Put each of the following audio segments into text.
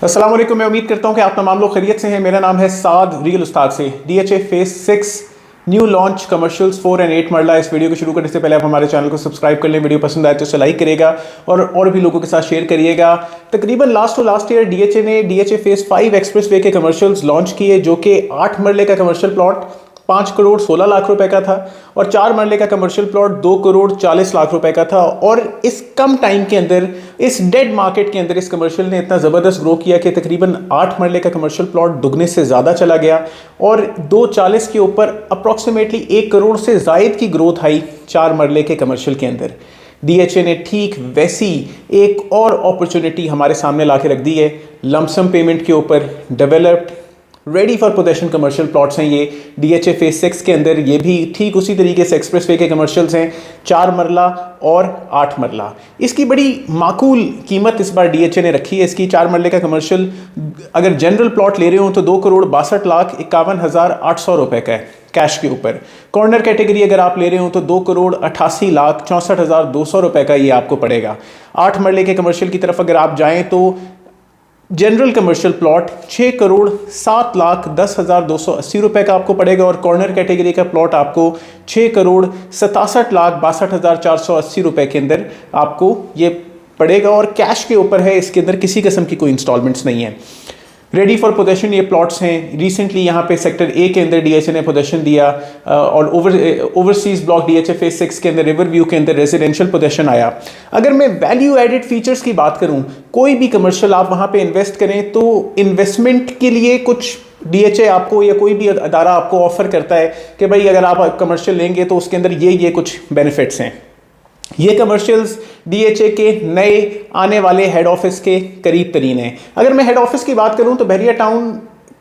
अस्सलाम वालेकुम। मैं उम्मीद करता हूं कि आप तमाम लोग खैरियत से हैं। मेरा नाम है साद रियल उस्ताद से। DHA phase 6 new launch commercials 4 और 8 मरला। इस वीडियो को शुरू करने से पहले आप हमारे चैनल को सब्सक्राइब कर लें। वीडियो पसंद आए तो उसे लाइक करिएगा और भी लोगों के साथ शेयर करिएगा। तकरीबन लास्ट ईयर डीएचए ने डीएचए फेस 5 एक्सप्रेस वे के कमर्शियल्स लॉन्च किए, जो कि 8 मरले का कमर्शियल प्लॉट 5 करोड़ 16 लाख रुपए का था और 4 मरले का कमर्शियल प्लॉट 2 करोड़ 40 लाख रुपए का था। और इस कम टाइम के अंदर, इस डेड मार्केट के अंदर, इस कमर्शियल ने इतना ज़बरदस्त ग्रो किया कि तकरीबन 8 मरले का कमर्शियल प्लॉट दुगने से ज़्यादा चला गया और 240 के ऊपर अप्रॉक्सीमेटली 1 करोड़ से ज़ायद की ग्रोथ आई 4 मरले के कमर्शियल के अंदर। डीएचए ने ठीक वैसी एक और अपॉर्चुनिटी हमारे सामने ला के रख दी है। लमसम पेमेंट के ऊपर developed ready for possession commercial plots हैं ये डीएचए फेस 6 के अंदर। ये भी ठीक उसी तरीके से एक्सप्रेस वे के कमर्शियल्स हैं, 4 मरला और 8 मरला। इसकी बड़ी माकूल कीमत इस बार डीएचए ने रखी है। इसकी 4 मरले का कमर्शियल अगर जनरल प्लॉट ले रहे हो तो 2 करोड़ 62 लाख 51,800 रुपए का है कैश के ऊपर। कॉर्नर कैटेगरी अगर आप ले रहे हो तो 2 करोड़ 88 लाख 64,200 रुपए का ये आपको पड़ेगा। 8 मरले के कमर्शियल की तरफ अगर आप जाएं तो general commercial plot 6 crore 7 lakh 10,280 रुपए का आपको पड़ेगा और कॉर्नर कैटेगरी का प्लॉट आपको 6 करोड़ 67 लाख 62,480 रुपए के अंदर आपको ये पड़ेगा और कैश के ऊपर है। इसके अंदर किसी किस्म की कोई इंस्टॉलमेंट्स नहीं है। रेडी फॉर पोजेशन ये प्लॉट्स हैं। रिसेंटली यहाँ पे सेक्टर ए के अंदर डीएचए ने पोजेशन दिया और ओवरसीज ब्लॉक डीएचए फेस 6 के अंदर रिवर व्यू के अंदर रेजिडेंशियल पोजेशन आया। अगर मैं वैल्यू एडेड फीचर्स की बात करूँ, कोई भी कमर्शियल आप वहाँ पे इन्वेस्ट करें तो इन्वेस्टमेंट के लिए कुछ डीएचए आपको या कोई भी अदारा आपको ऑफर करता है कि भाई अगर आप कमर्शियल लेंगे तो उसके अंदर ये कुछ बेनिफिट्स हैं। ये कमर्शियल्स डीएचए के नए आने वाले हेड ऑफिस के करीब तरीन हैं। अगर मैं हेड ऑफिस की बात करूं तो बहरिया टाउन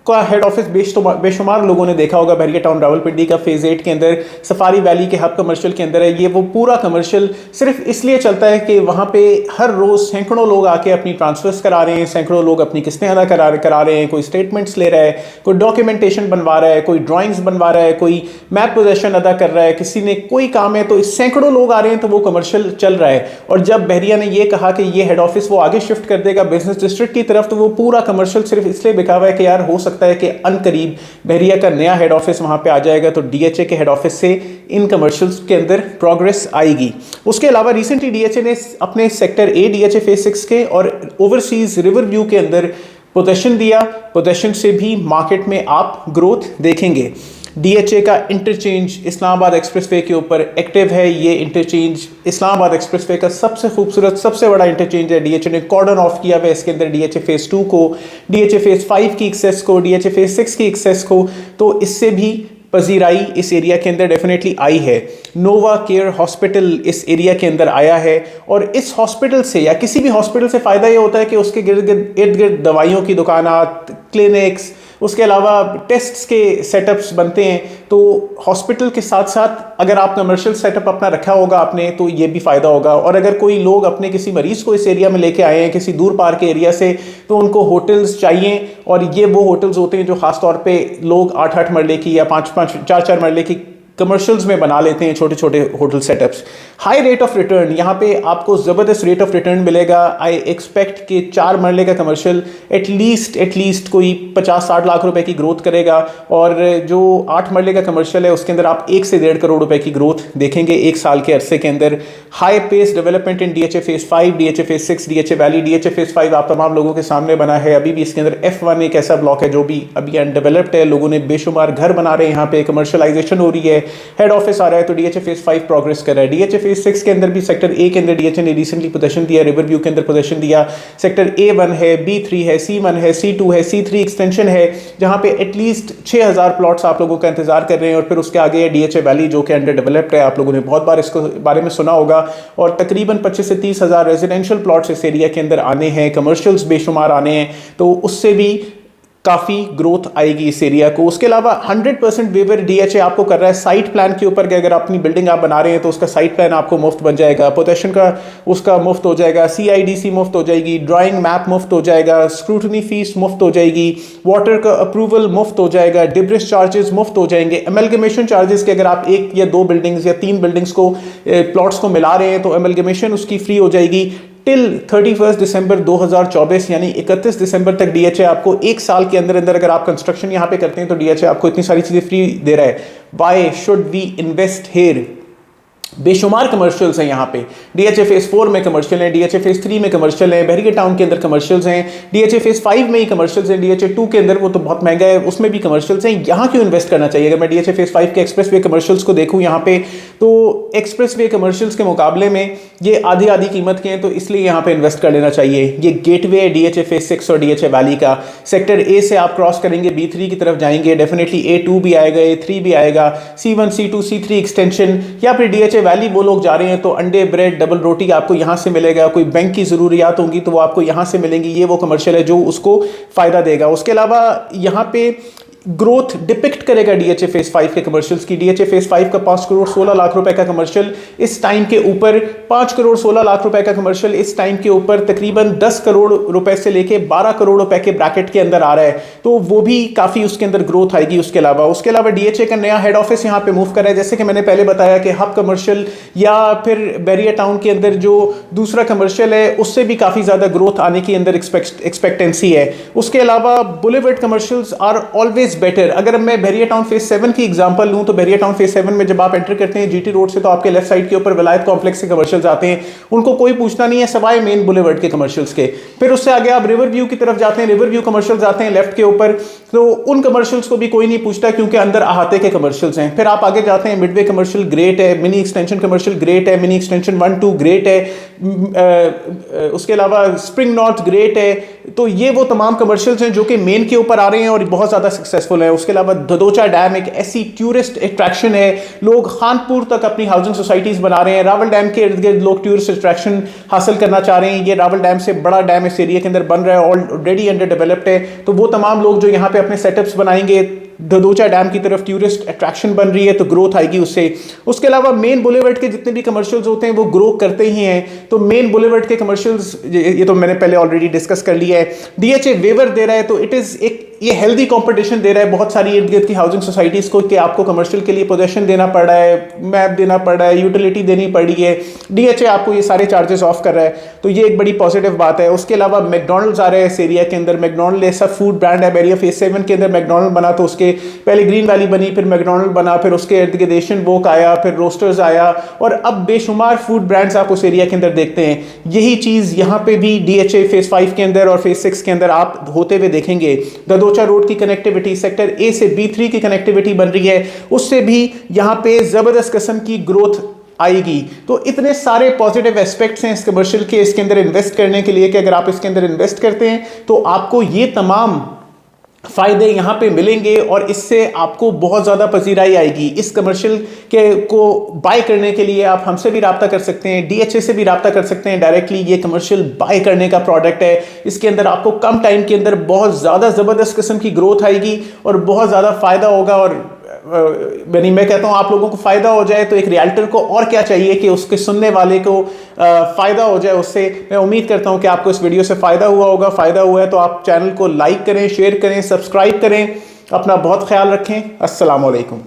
का हेड ऑफिस बेशुमार लोगों ने देखा होगा। बहरिया टाउन रावलपिंडी का फेज 8 के अंदर सफारी वैली के हब कमर्शियल के अंदर है। ये वो पूरा कमर्शियल सिर्फ इसलिए चलता है कि वहाँ पे हर रोज़ सैकड़ों लोग आके अपनी ट्रांसफर्स करा रहे हैं, सैकड़ों लोग अपनी किस्तें अदा करा रहे हैं, कोई स्टेटमेंट्स ले रहा है, कोई डॉक्यूमेंटेशन बनवा रहा है, कोई ड्राइंग्स बनवा रहा है, कोई मैप पोजेशन अदा कर रहा है, किसी ने कोई काम है, तो सैकड़ों लोग आ रहे हैं तो वो कमर्शियल चल रहा है। और जब बहरिया ने ये कहा कि ये हेड ऑफिस वो आगे शिफ्ट कर देगा बिजनेस डिस्ट्रिक्ट की तरफ, तो वो पूरा कमर्शियल सिर्फ इसलिए बिका हुआ है कि यार हो सकता है कि अनकरीब बहरिया का नया हेड ऑफिस वहां पे आ जाएगा तो डीएचए के हेड ऑफिस से इन कमर्शियल्स के अंदर प्रोग्रेस आएगी। उसके अलावा रिसेंटली डीएचए ने अपने सेक्टर ए डीएचए फेस 6 के और ओवरसीज रिवर व्यू के अंदर पोजेशन दिया। पोजेशन से भी मार्केट में आप ग्रोथ देखेंगे। डीएचए का इंटरचेंज इस्लामाबाद एक्सप्रेसवे के ऊपर एक्टिव है। ये इंटरचेंज इस्लामाबाद एक्सप्रेसवे का सबसे खूबसूरत, सबसे बड़ा इंटरचेंज है। डीएचए ने कॉर्डन ऑफ किया हुआ है इसके अंदर डीएचए फेस 2 को, डीएचए फेस 5 की एक्सेस को, डीएचए फेस 6 की एक्सेस को। तो इससे भी पजीराई इस एरिया के अंदर डेफिनेटली आई है। नोवा केयर हॉस्पिटल इस एरिया के अंदर आया है और इस हॉस्पिटल से या किसी भी हॉस्पिटल से फ़ायदा ये होता है कि उसके इर्द गिर्द दवाइयों की दुकानात, क्लिनिक्स, उसके अलावा टेस्ट्स के सेटअप्स बनते हैं। तो हॉस्पिटल के साथ साथ अगर आप कमर्शियल सेटअप अपना रखा होगा आपने तो ये भी फ़ायदा होगा। और अगर कोई लोग अपने किसी मरीज़ को इस एरिया में लेके आए हैं किसी दूर पार के एरिया से, तो उनको होटल्स चाहिए और ये वो होटल्स होते हैं जो ख़ास तौर पे लोग 8-8 मरले की या 5-5, 4-4 मरले की कमर्शियल्स में बना लेते हैं, छोटे छोटे hotel setups. High rate of return, यहाँ पे आपको ज़बरदस्त रेट ऑफ रिटर्न मिलेगा। आई एक्सपेक्ट कि 4 मरले का कमर्शियल एटलीस्ट कोई 50-60 लाख रुपए की ग्रोथ करेगा और जो 8 मरले का कमर्शियल है उसके अंदर आप 1 से 1.5 करोड़ रुपए की ग्रोथ देखेंगे 1 साल के अरसे के अंदर। High pace development in DHA phase 5, DHA phase 6, DHA valley. DHA phase 5 आप तमाम लोगों के सामने बना है। अभी भी इसके अंदर F1 एक ऐसा ब्लॉक है जो भी अभी अनडेवलप्ड है। लोगों ने बेशुमार घर बना रहे हैं, यहाँ पे कमर्शलाइजेशन हो रही है, हेड ऑफिस आ रहा है। तो डीएचए फेस 5 प्रोग्रेस कर रहा है। डीएचए फेस 6 के अंदर भी सेक्टर ए के अंदर डीएचए ने रिसेंटली पोजीशन दिया, रिवर व्यू के अंदर पोजीशन दिया। सेक्टर A1 है, B3 है, C1 है, C2 है, C3 एक्सटेंशन है, जहां पे एटलीस्ट 6000 प्लॉट्स आप लोगों का इंतजार कर रहे हैं। और फिर उसके आगे है डीएचए वैली जो कि अंडर डेवलप्ड है। आप लोगों ने बहुत बार इसको बारे में सुना होगा और तकरीबन 25 से 30 हज़ार रेजिडेंशियल प्लॉट्स इस एरिया के अंदर आने हैं, कमर्शियल्स बेशुमार आने हैं। तो उससे भी काफ़ी ग्रोथ आएगी इस एरिया को। उसके अलावा 100% वेवर डीएचए आपको कर रहा है साइट प्लान के ऊपर कि अगर अपनी बिल्डिंग आप बना रहे हैं तो उसका साइट प्लान आपको मुफ्त बन जाएगा, पोजेशन का उसका मुफ्त हो जाएगा, सीआईडीसी मुफ्त हो जाएगी, ड्राइंग मैप मुफ्त हो जाएगा, स्क्रूटनी फीस मुफ्त हो जाएगी, वाटर का अप्रूवल मुफ्त हो जाएगा, डिब्रिस चार्जेस मुफ्त हो जाएंगे, एमलगमेशन चार्जेस के अगर आप 1 या 2 बिल्डिंग्स या 3 बिल्डिंग्स को प्लॉट्स को मिला रहे हैं तो एमलगमेशन उसकी फ्री हो जाएगी। टिल 31 दिसंबर 2024 यानी 31 दिसंबर तक डीएचए आपको एक साल के अंदर अंदर, अगर आप कंस्ट्रक्शन यहां पे करते हैं तो डीएचए आपको इतनी सारी चीजें फ्री दे रहा है। Why should we invest here? बेशुमार कमर्शियल्स हैं यहाँ पे। डीएचए फेज 4 में कमर्शियल हैं, डीएचए फेज 3 में कमर्शियल हैं, बैरियर टाउन के अंदर कमर्शियल्स हैं, डीएचए फेज 5 में ही कमर्शियल्स हैं, डीएचए 2 के अंदर वो तो बहुत महंगा है उसमें भी कमर्शियल्स हैं। यहाँ क्यों इन्वेस्ट करना चाहिए? अगर मैं डीएचए फेज 5 के एक्सप्रेसवे कमर्शियल्स को देखूँ यहाँ पे, तो एक्सप्रेसवे कमर्शियल्स के मुकाबले में ये आधी आधी कीमत के हैं, तो इसलिए यहाँ पे इन्वेस्ट कर लेना चाहिए। ये गेटवे है डीएचए फेज 6 और डीएचए वैली का। सेक्टर ए से आप क्रॉस करेंगे, B3 की तरफ जाएंगे, डेफिनेटली A2 भी आएगा, A3 भी आएगा, C1 C2 C3 एक्सटेंशन, या फिर डीएचए वैली वो लोग जा रहे हैं तो अंडे ब्रेड डबल रोटी आपको यहां से मिलेगा। कोई बैंक की जरूरियात होंगी तो वो आपको यहां से मिलेंगी। ये वो कमर्शियल है जो उसको फायदा देगा। उसके अलावा यहां पे ग्रोथ डिपिक्ट करेगा डीएचए फेज 5 के कमर्शियल्स की। डीएचए फेज 5 का 5 करोड़ 16 लाख रुपए का कमर्शियल इस टाइम के ऊपर, 5 करोड़ 16 लाख रुपए का कमर्शियल इस टाइम के ऊपर तकरीबन 10 करोड़ रुपए से लेके 12 करोड़ रुपए के ब्रैकेट के अंदर आ रहा है, तो वो भी काफी उसके अंदर ग्रोथ आएगी। उसके अलावा डीएचए का नया हेड ऑफिस यहां पे मूव कर रहा है, जैसे कि मैंने पहले बताया कि हब कमर्शियल या फिर बैरियर टाउन के अंदर जो दूसरा कमर्शियल है उससे भी काफी ज्यादा ग्रोथ आने की अंदर एक्सपेक्टेंसी है। उसके अलावा boulevard commercials are always better. अगर मैं बैरियर टाउन फेज 7 की एग्जांपल लूं तो बैरियर टाउन फेज 7 में जब आप एंटर करते हैं जीटी रोड से, तो आपके लेफ्ट साइड के ऊपर विलायत कॉम्प्लेक्स के कमर्शियल्स आते हैं, उनको कोई पूछना नहीं है सवाए मेन बुलेवर्ड के कमर्शियल्स के। फिर उससे आगे आप रिवर व्यू की तरफ जाते हैं, रिवर व्यू कमर्शियल्स आते हैं लेफ्ट के ऊपर, तो उन कमर्शियल्स को भी कोई नहीं पूछता क्योंकि अंदर अहाते के कमर्शियल्स हैं। फिर आप आगे जाते हैं, मिडवे कमर्शियल ग्रेट है, मिनी एक्सटेंशन कमर्शियल ग्रेट है, मिनी एक्सटेंशन 1-2 ग्रेट है, उसके अलावा स्प्रिंग नॉर्थ ग्रेट है। तो ये वो तमाम कमर्शियल्स हैं जो कि मेन के ऊपर आ रहे हैं और बहुत ज्यादा सक्सेसफुल है। उसके अलावा ददोचा डैम एक ऐसी टूरिस्ट अट्रैक्शन है, लोग खानपुर तक अपनी हाउसिंग सोसाइटीज बना रहे हैं। रावल डैम के इर्द गिर्द लोग टूरिस्ट अट्रैक्शन हासिल करना चाह रहे हैं। ये रावल डैम से बड़ा डैम इस एरिया के अंदर बन रहा है, ऑलरेडी अंडर डेवलप्ड है। तो वो तमाम लोग जो यहाँ पे अपने सेटअप्स बनाएंगे, ददोचा डैम की तरफ टूरिस्ट अट्रैक्शन बन रही है तो ग्रोथ आएगी उससे। उसके अलावा मेन बुलेवर्ड के जितने भी कमर्शियल्स होते हैं वो ग्रो करते ही हैं, तो मेन बुलेवर्ड के कमर्शियल्स ये तो मैंने पहले ऑलरेडी डिस्कस कर लिया है। डीएचए वेवर दे रहा है तो इट इज एक ये हेल्दी कंपटीशन दे रहा है बहुत सारी इर्द गिर्द की हाउसिंग सोसाइटीज को कि आपको कमर्शियल के लिए पोजेशन देना पड़ रहा है, मैप देना पड़ रहा है, यूटिलिटी देनी पड़ रही है, डीएचए आपको ये सारे चार्जेस ऑफ कर रहा है, तो ये एक बड़ी पॉजिटिव बात है। उसके अलावा मैकडॉनल्ड्स आ रहे हैं इस एरिया के अंदर। मैकडॉनल्ड ऐसा फूड ब्रांड है, बैरियर फेज 7 के अंदर मैकडॉनल्ड बना, तो उसके पहले ग्रीन वैली बनी, फिर मैकडॉनल्ड बना, फिर उसके इर्द गिर्द एशियन वोक आया, फिर रोस्टर्स आया, और अब बेशुमार फूड ब्रांड्स आप उस एरिया के अंदर देखते हैं। यही चीज यहाँ पे भी डीएचए फेज 5 के अंदर और फेज 6 के अंदर आप होते हुए देखेंगे। ददोचा रोड की कनेक्टिविटी, सेक्टर ए से B3 की कनेक्टिविटी बन रही है, उससे भी यहाँ पे जबरदस्त किस्म की ग्रोथ आएगी। तो इतने सारे पॉजिटिव एस्पेक्ट्स हैं इस कमर्शियल के इसके अंदर इन्वेस्ट करने के लिए कि अगर आप इसके अंदर इन्वेस्ट करते हैं तो आपको ये तमाम फायदे यहाँ पे मिलेंगे और इससे आपको बहुत ज़्यादा पजीराई आएगी। इस कमर्शियल के को बाय करने के लिए आप हमसे भी रब्ता कर सकते हैं, डीएचए से भी रब्ता कर सकते हैं डायरेक्टली। ये कमर्शियल बाय करने का प्रोडक्ट है, इसके अंदर आपको कम टाइम के अंदर बहुत ज़्यादा ज़बरदस्त किस्म की ग्रोथ आएगी और बहुत ज़्यादा फ़ायदा होगा। और मैं कहता हूँ आप लोगों को फ़ायदा हो जाए तो एक रियल्टर को और क्या चाहिए कि उसके सुनने वाले को फ़ायदा हो जाए उससे। मैं उम्मीद करता हूँ कि आपको इस वीडियो से फ़ायदा हुआ होगा। फ़ायदा हुआ है तो आप चैनल को लाइक करें, शेयर करें, सब्सक्राइब करें। अपना बहुत ख्याल रखें। अस्सलाम वालेकुम।